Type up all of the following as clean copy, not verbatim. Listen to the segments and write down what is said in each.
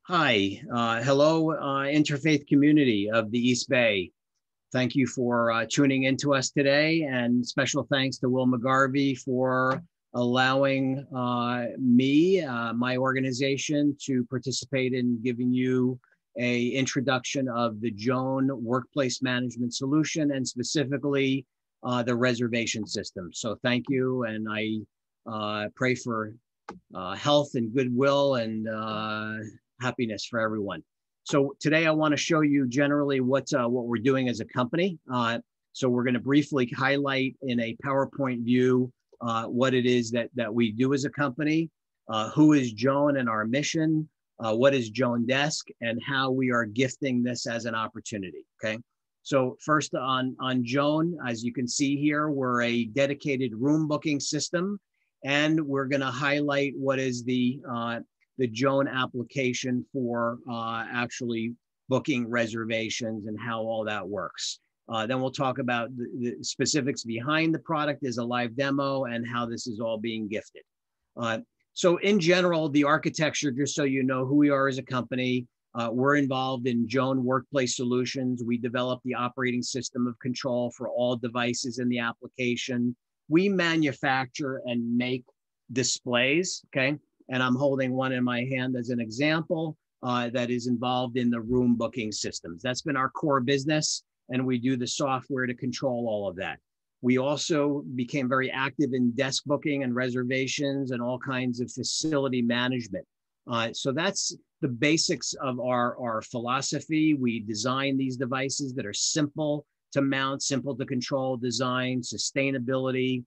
Hi, hello, interfaith community of the East Bay. Thank you for tuning in to us today, and special thanks to Will McGarvey for allowing my organization, to participate in giving you a introduction of the Joan Workplace Management Solution, and specifically the reservation system. So thank you, and I pray for health and goodwill and happiness for everyone. So today I want to show you generally what we're doing as a company. So we're going to briefly highlight in a PowerPoint view what it is that we do as a company, who is Joan and our mission, what is Joan Desk, and how we are gifting this as an opportunity. Okay. So first on Joan, as you can see here, we're a dedicated room booking system, and we're going to highlight what is the Joan application for actually booking reservations and how all that works. Then we'll talk about the specifics behind the product as a live demo and how this is all being gifted. So in general, the architecture, just so you know who we are as a company, we're involved in Joan Workplace Solutions. We develop the operating system of control for all devices in the application. We manufacture and make displays, okay? And I'm holding one in my hand as an example that is involved in the room booking systems. That's been our core business, and we do the software to control all of that. We also became very active in desk booking and reservations and all kinds of facility management. So that's the basics of our philosophy. We design these devices that are simple to mount, simple to control, design, sustainability.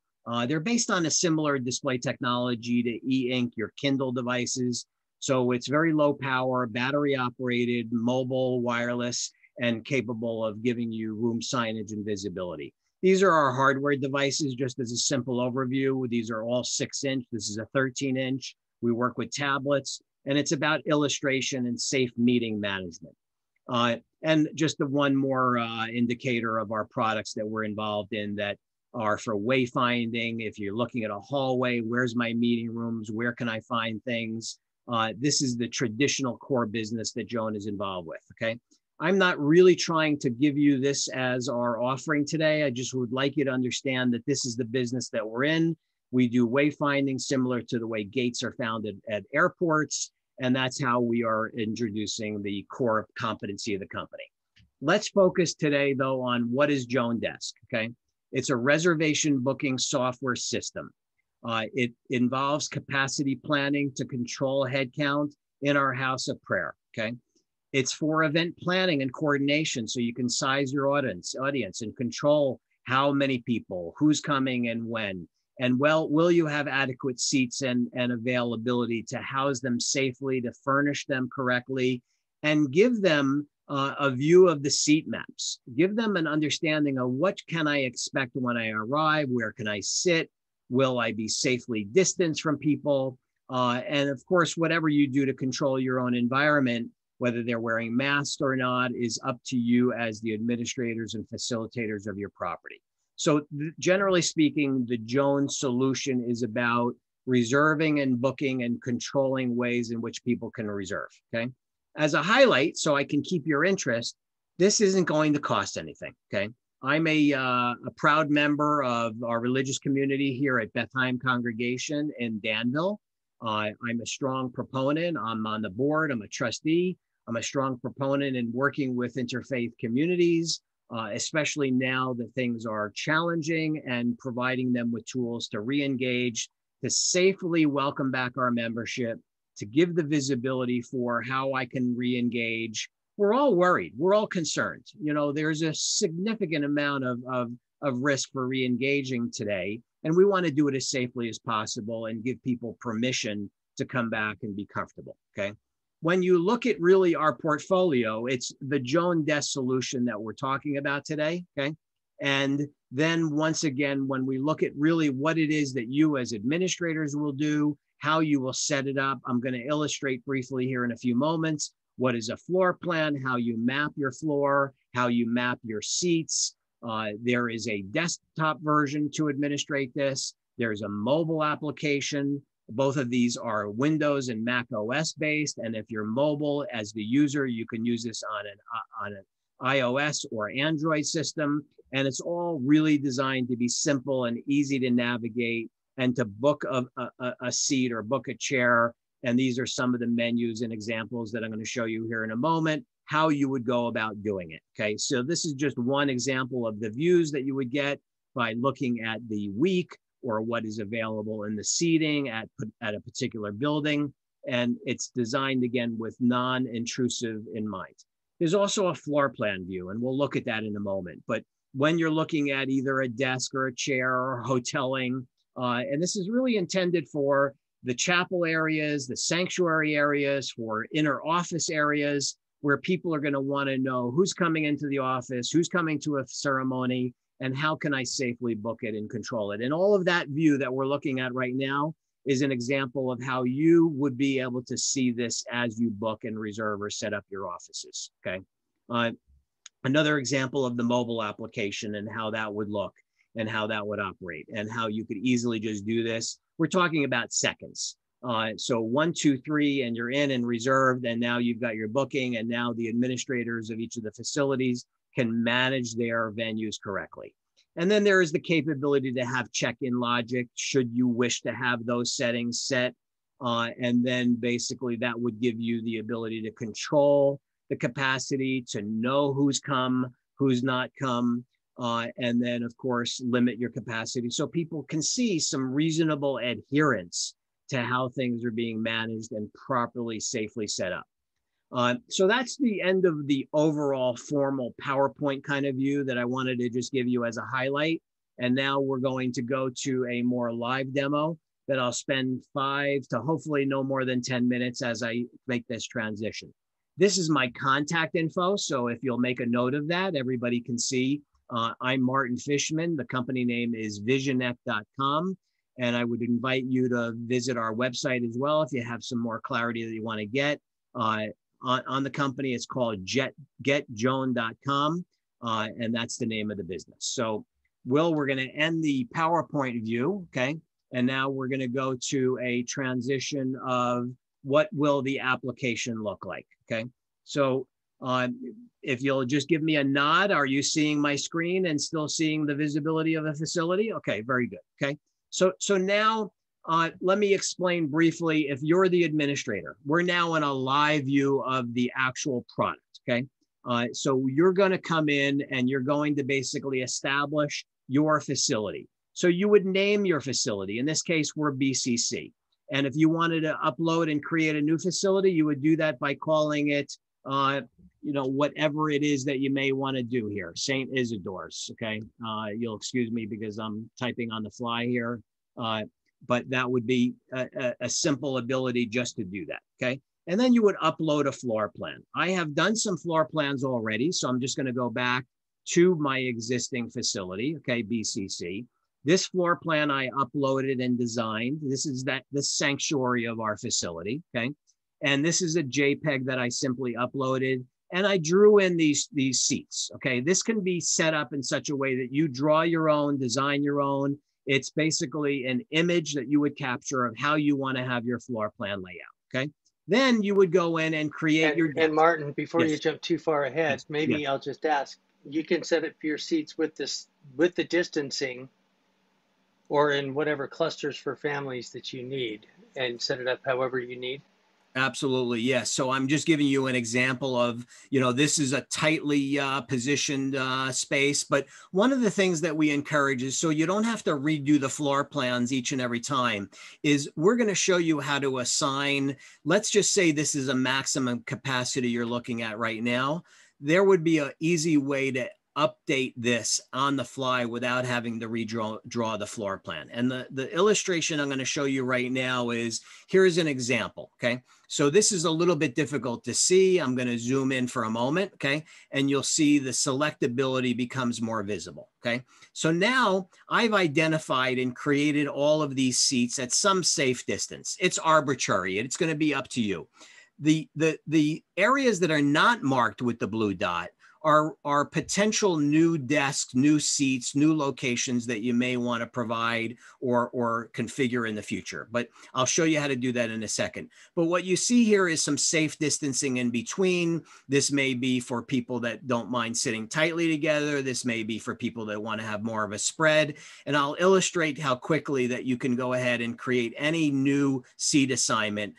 They're based on a similar display technology to e-ink, your Kindle devices. So it's very low power, battery operated, mobile, wireless, and capable of giving you room signage and visibility. These are our hardware devices, just as a simple overview. These are all 6-inch. This is a 13-inch. We work with tablets, and it's about illustration and safe meeting management. And just the one more indicator of our products that we're involved in that are for wayfinding. If you're looking at a hallway, where's my meeting rooms? Where can I find things? This is the traditional core business that Joan is involved with, okay? I'm not really trying to give you this as our offering today. I just would like you to understand that this is the business that we're in. We do wayfinding similar to the way gates are found at airports, and that's how we are introducing the core competency of the company. Let's focus today, though, on what is Joan Desk, okay? It's a reservation booking software system. It involves capacity planning to control headcount in our house of prayer, okay? It's for event planning and coordination, so you can size your audience and control how many people, who's coming and when. And will you have adequate seats and availability to house them safely, to furnish them correctly, and give them a view of the seat maps. Give them an understanding of what can I expect when I arrive, where can I sit, will I be safely distanced from people, and of course, whatever you do to control your own environment, whether they're wearing masks or not, is up to you as the administrators and facilitators of your property. So generally speaking, the Joan solution is about reserving and booking and controlling ways in which people can reserve, okay? As a highlight, so I can keep your interest, this isn't going to cost anything, okay? I'm a proud member of our religious community here at Bethlehem Congregation in Danville. I'm a strong proponent. I'm on the board. I'm a trustee. I'm a strong proponent in working with interfaith communities, especially now that things are challenging, and providing them with tools to re-engage, to safely welcome back our membership, to give the visibility for how I can re-engage. We're all worried. We're all concerned. You know, there's a significant amount of risk for re-engaging today, and we want to do it as safely as possible and give people permission to come back and be comfortable, okay? When you look at really our portfolio, it's the Joan Desk solution that we're talking about today, okay? And then once again, when we look at really what it is that you as administrators will do, how you will set it up, I'm going to illustrate briefly here in a few moments. What is a floor plan, how you map your floor, how you map your seats. There is a desktop version to administrate this. There's a mobile application. Both of these are Windows and Mac OS based. And if you're mobile as the user, you can use this on an iOS or Android system. And it's all really designed to be simple and easy to navigate and to book a seat or book a chair. And these are some of the menus and examples that I'm going to show you here in a moment, how you would go about doing it. Okay, so this is just one example of the views that you would get by looking at the week or what is available in the seating at a particular building. And it's designed again with non-intrusive in mind. There's also a floor plan view, and we'll look at that in a moment. But when you're looking at either a desk or a chair or hoteling, and this is really intended for the chapel areas, the sanctuary areas, for inner office areas, where people are going to want to know who's coming into the office, who's coming to a ceremony, and how can I safely book it and control it. And all of that view that we're looking at right now is an example of how you would be able to see this as you book and reserve or set up your offices, okay? Another example of the mobile application and how that would look and how that would operate and how you could easily just do this. We're talking about seconds. So 1, 2, 3, and you're in and reserved, and now you've got your booking, and now the administrators of each of the facilities can manage their venues correctly. And then there is the capability to have check-in logic should you wish to have those settings set. And then basically that would give you the ability to control the capacity, to know who's come, who's not come, and then of course limit your capacity so people can see some reasonable adherence to how things are being managed and properly, safely set up. So that's the end of the overall formal PowerPoint kind of view that I wanted to just give you as a highlight. And now we're going to go to a more live demo that I'll spend 5 to hopefully no more than 10 minutes as I make this transition. This is my contact info. So if you'll make a note of that, everybody can see. I'm Martin Fishman. The company name is visionect.com. And I would invite you to visit our website as well if you have some more clarity that you want to get. On the company, it's called getjoan.com, and that's the name of the business. So, Will, we're going to end the PowerPoint view, okay? And now we're going to go to a transition of what will the application look like, okay? So, if you'll just give me a nod, are you seeing my screen and still seeing the visibility of the facility? Okay, very good, okay? So now, let me explain briefly, if you're the administrator, we're now in a live view of the actual product, okay? So you're gonna come in and you're going to basically establish your facility. So you would name your facility. In this case, we're BCC. And if you wanted to upload and create a new facility, you would do that by calling it, whatever it is that you may wanna do here, St. Isidore's, okay? You'll excuse me because I'm typing on the fly here. But that would be a simple ability just to do that, okay? And then you would upload a floor plan. I have done some floor plans already, so I'm just gonna go back to my existing facility, okay, BCC. This floor plan I uploaded and designed. This is the sanctuary of our facility, okay? And this is a JPEG that I simply uploaded, and I drew in these seats, okay? This can be set up in such a way that you draw your own, design your own. It's basically an image that you would capture of how you want to have your floor plan layout, okay? Then you would go in and create your desk. And Martin, before Yes. you jump too far ahead, Yes. maybe Yes. I'll just ask, you can set up your seats with the distancing or in whatever clusters for families that you need and set it up however you need. Absolutely, yes. So I'm just giving you an example of, this is a tightly positioned space, but one of the things that we encourage is, so you don't have to redo the floor plans each and every time, is we're going to show you how to assign, let's just say this is a maximum capacity you're looking at right now. There would be an easy way to update this on the fly without having to draw the floor plan. And the illustration I'm going to show you right now is, here's an example, okay? So this is a little bit difficult to see. I'm going to zoom in for a moment, okay? And you'll see the selectability becomes more visible, okay? So now I've identified and created all of these seats at some safe distance. It's arbitrary, and it's going to be up to you. The areas that are not marked with the blue dot are potential new desks, new seats, new locations that you may want to provide or configure in the future. But I'll show you how to do that in a second. But what you see here is some safe distancing in between. This may be for people that don't mind sitting tightly together. This may be for people that want to have more of a spread. And I'll illustrate how quickly that you can go ahead and create any new seat assignment.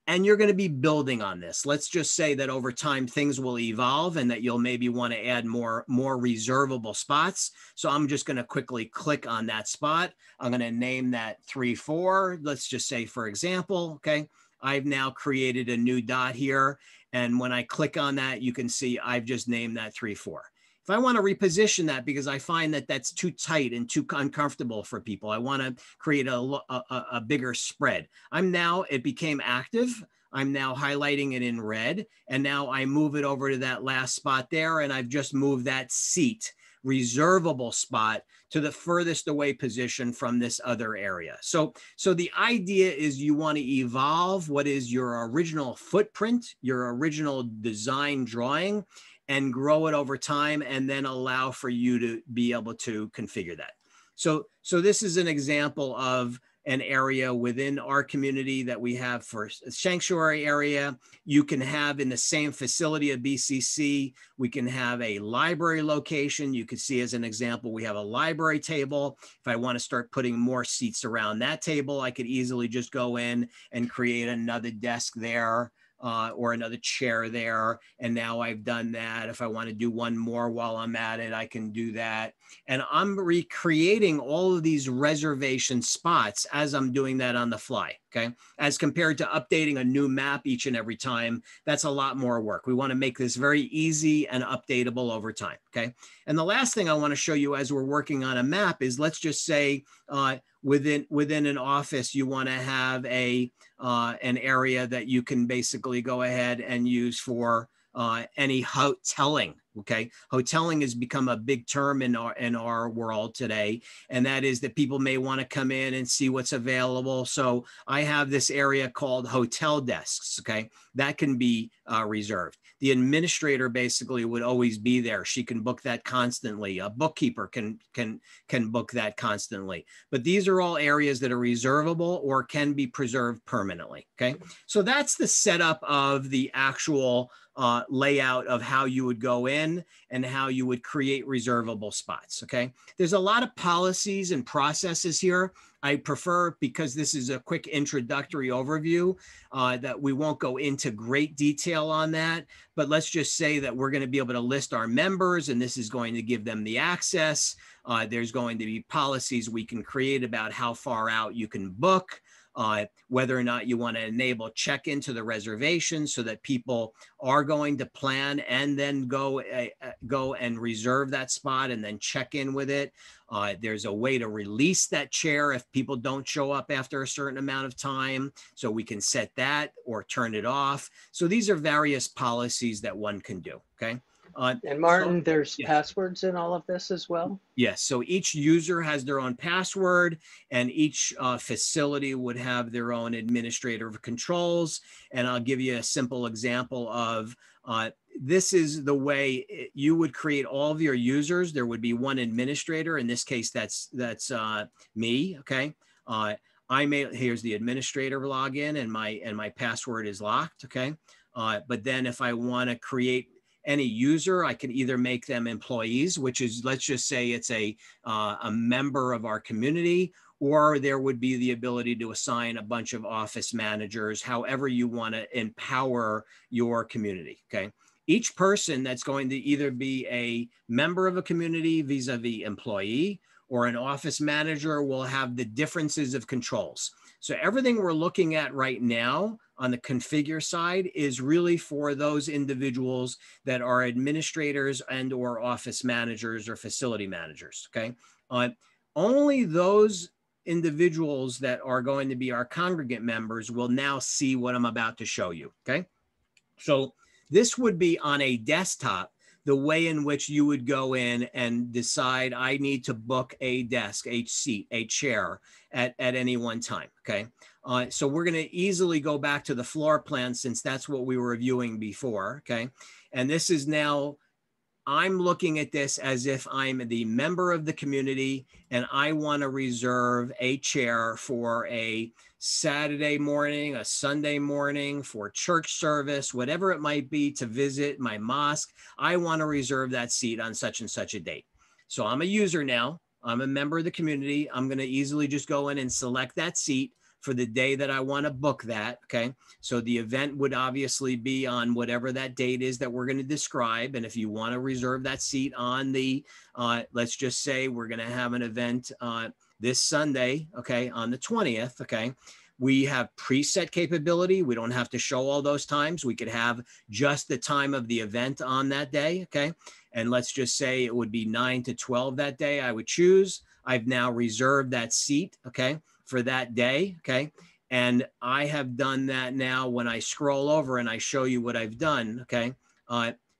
And you're going to be building on this. Let's just say that over time things will evolve and that you'll maybe want to add more reservable spots. So I'm just going to quickly click on that spot. I'm going to name that 3-4. Let's just say, for example, okay, I've now created a new dot here. And when I click on that, you can see I've just named that 3-4. If I want to reposition that because I find that that's too tight and too uncomfortable for people, I want to create a bigger spread. It became active. I'm now highlighting it in red. And now I move it over to that last spot there. And I've just moved that seat, reservable spot, to the furthest away position from this other area. So the idea is you want to evolve what is your original footprint, your original design drawing, and grow it over time, and then allow for you to be able to configure that. So this is an example of an area within our community that we have for a sanctuary area. You can have in the same facility of BCC, we can have a library location. You can see as an example, we have a library table. If I want to start putting more seats around that table, I could easily just go in and create another desk there. Or another chair there. And now I've done that. If I want to do one more while I'm at it, I can do that. And I'm recreating all of these reservation spots as I'm doing that on the fly, okay? As compared to updating a new map each and every time, that's a lot more work. We want to make this very easy and updatable over time, okay? And the last thing I want to show you as we're working on a map is, let's just say within an office, you want to have an area that you can basically go ahead and use for any hoteling. Okay, hoteling has become a big term in our world today, and that is that people may want to come in and see what's available. So I have this area called hotel desks. Okay, that can be reserved. The administrator basically would always be there. She can book that constantly. A bookkeeper can book that constantly. But these are all areas that are reservable or can be preserved permanently. Okay, so that's the setup of the actual layout of how you would go in and how you would create reservable spots, okay? There's a lot of policies and processes here. I prefer, because this is a quick introductory overview, that we won't go into great detail on that, but let's just say that we're gonna be able to list our members, and this is going to give them the access. There's going to be policies we can create about how far out you can book, whether or not you want to enable check-in to the reservation so that people are going to plan and then go and reserve that spot and then check in with it. There's a way to release that chair if people don't show up after a certain amount of time. So we can set that or turn it off. So these are various policies that one can do, okay? And Martin, there's yes. passwords in all of this as well? Yes, so each user has their own password, and each facility would have their own administrative controls. And I'll give you a simple example of this is the way you would create all of your users. There would be one administrator. In this case, that's me, okay? Here's the administrator login, and my password is locked, okay? But then if I want to create any user, I can either make them employees, which is, let's just say it's a member of our community, or there would be the ability to assign a bunch of office managers, however you want to empower your community, okay? Each person that's going to either be a member of a community vis-a-vis employee or an office manager will have the differences of controls. So everything we're looking at right now on the configure side is really for those individuals that are administrators and or office managers or facility managers, okay? Only those individuals that are going to be our congregate members will now see what I'm about to show you, okay? So this would be on a desktop, the way in which you would go in and decide, I need to book a desk, a seat, a chair at any one time, okay? So we're gonna easily go back to the floor plan since that's what we were reviewing before, okay? And this is now I'm looking at this as if I'm the member of the community and I want to reserve a chair for a Saturday morning, a Sunday morning, for church service, whatever it might be, to visit my mosque. I want to reserve that seat on such and such a date. So I'm a user now. I'm a member of the community. I'm going to easily just go in and select that seat for the day that I want to book that. Okay. So the event would obviously be on whatever that date is that we're going to describe. And if you want to reserve that seat on the, let's just say we're going to have an event this Sunday, okay, on the 20th, okay, we have preset capability. We don't have to show all those times. We could have just the time of the event on that day, okay? And let's just say it would be 9 to 12 that day I would choose. I've now reserved that seat, okay, for that day, okay? And I have done that now. When I scroll over and I show you what I've done, okay?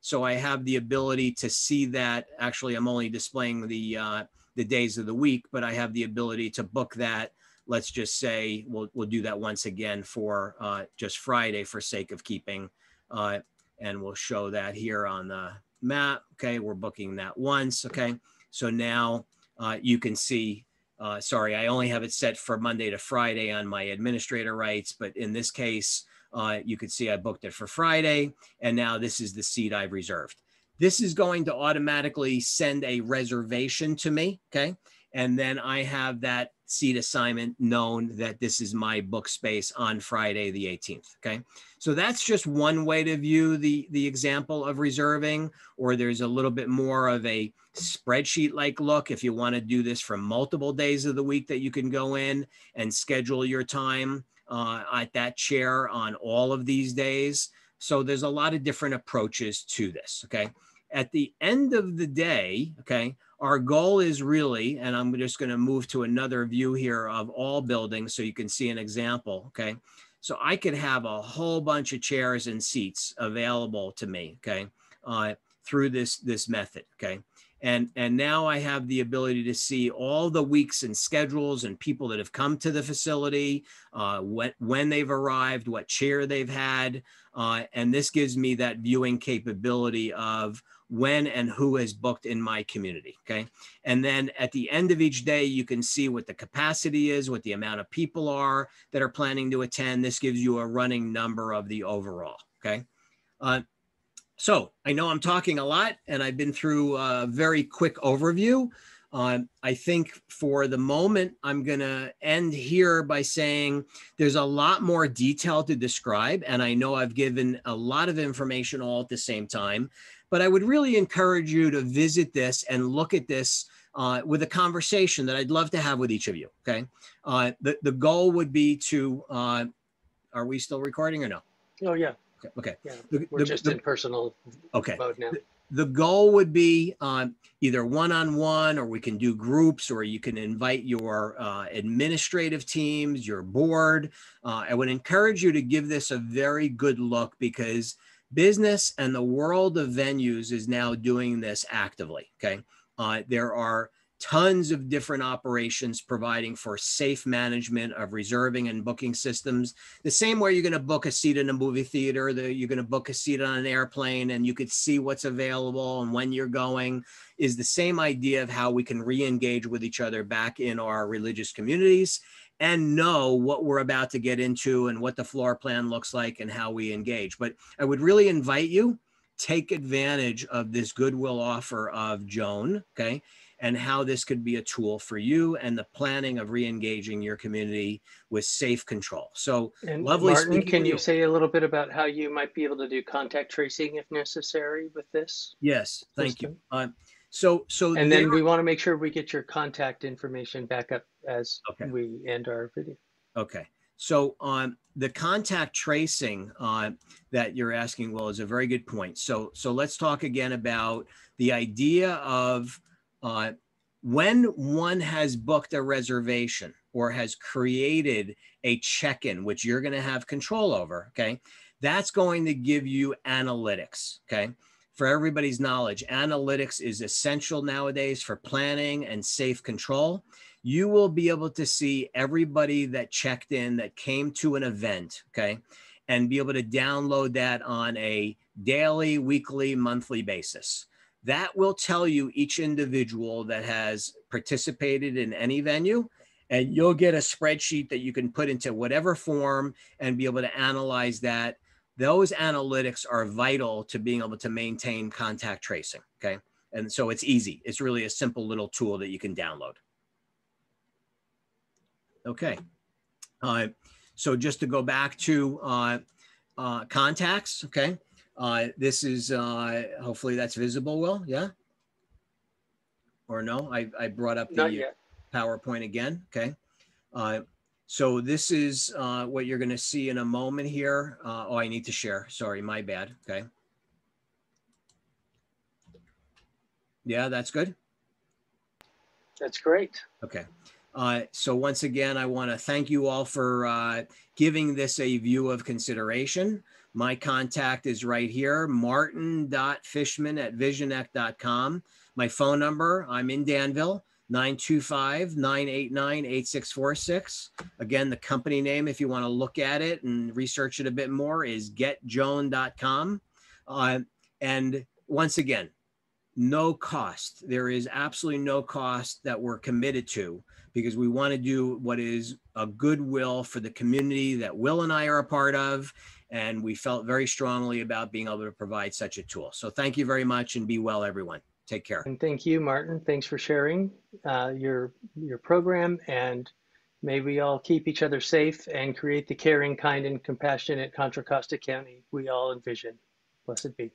So I have the ability to see that. Actually, I'm only displaying the days of the week, but I have the ability to book that. Let's just say we'll do that once again for just Friday for sake of keeping, and we'll show that here on the map. Okay, we're booking that once. Okay, so now you can see. Sorry, I only have it set for Monday to Friday on my administrator rights, but in this case, you could see I booked it for Friday, and now this is the seat I've reserved. This is going to automatically send a reservation to me, okay? And then I have that seat assignment known that this is my book space on Friday the 18th, okay? So that's just one way to view the example of reserving, or there's a little bit more of a spreadsheet-like look if you want to do this for multiple days of the week, that you can go in and schedule your time at that chair on all of these days. So there's a lot of different approaches to this, okay? At the end of the day, okay, our goal is really, and I'm just going to move to another view here of all buildings so you can see an example, okay? So I could have a whole bunch of chairs and seats available to me, okay, through this method, okay? And now I have the ability to see all the weeks and schedules and people that have come to the facility, when they've arrived, what chair they've had. And this gives me that viewing capability of when and who has booked in my community, okay? And then at the end of each day, you can see what the capacity is, what the amount of people are that are planning to attend. This gives you a running number of the overall, okay? So I know I'm talking a lot, and I've been through a very quick overview. I think for the moment, I'm going to end here by saying there's a lot more detail to describe, and I know I've given a lot of information all at the same time, but I would really encourage you to visit this and look at this with a conversation that I'd love to have with each of you, okay? The goal would be to, are we still recording or no? Oh, yeah. Okay. Yeah. We're just in personal mode now. The goal would be either one-on-one, or we can do groups, or you can invite your administrative teams, your board. I would encourage you to give this a very good look, because business and the world of venues is now doing this actively, okay? There are tons of different operations providing for safe management of reserving and booking systems. The same way you're going to book a seat in a movie theater, you're going to book a seat on an airplane, and you could see what's available and when you're going, is the same idea of how we can re-engage with each other back in our religious communities and know what we're about to get into and what the floor plan looks like and how we engage. But I would really invite you, take advantage of this goodwill offer of Joan, okay? And how this could be a tool for you and the planning of re-engaging your community with safe control. So and lovely Martin, speaking can with you say a little bit about how you might be able to do contact tracing if necessary with this? Yes, thank system? you. So And then we want to make sure we get your contact information back up as we end our video. Okay. So the contact tracing that you're asking, Will, is a very good point. So let's talk again about the idea of when one has booked a reservation or has created a check-in, which you're going to have control over, okay? That's going to give you analytics, okay? For everybody's knowledge, analytics is essential nowadays for planning and safe control. You will be able to see everybody that checked in, that came to an event, okay? And be able to download that on a daily, weekly, monthly basis. That will tell you each individual that has participated in any venue, and you'll get a spreadsheet that you can put into whatever form and be able to analyze that. Those analytics are vital to being able to maintain contact tracing, okay? And so it's easy. It's really a simple little tool that you can download. Okay. So just to go back to contacts, okay? This is, hopefully that's visible, Will, yeah? Or no, I brought up Not the yet. PowerPoint again, okay? So this is what you're gonna see in a moment here. Oh, I need to share, sorry, my bad, okay? Yeah, that's good? That's great. Okay. So once again, I want to thank you all for giving this a view of consideration. My contact is right here, martin.fishman@visionect.com. My phone number, I'm in Danville, 925-989-8646. Again, the company name, if you want to look at it and research it a bit more, is getjoan.com. And once again, no cost. There is absolutely no cost that we're committed to, because we want to do what is a goodwill for the community that Will and I are a part of. And we felt very strongly about being able to provide such a tool. So thank you very much, and be well, everyone. Take care. And thank you, Martin. Thanks for sharing your program, and may we all keep each other safe and create the caring, kind, and compassionate Contra Costa County we all envision. Blessed be.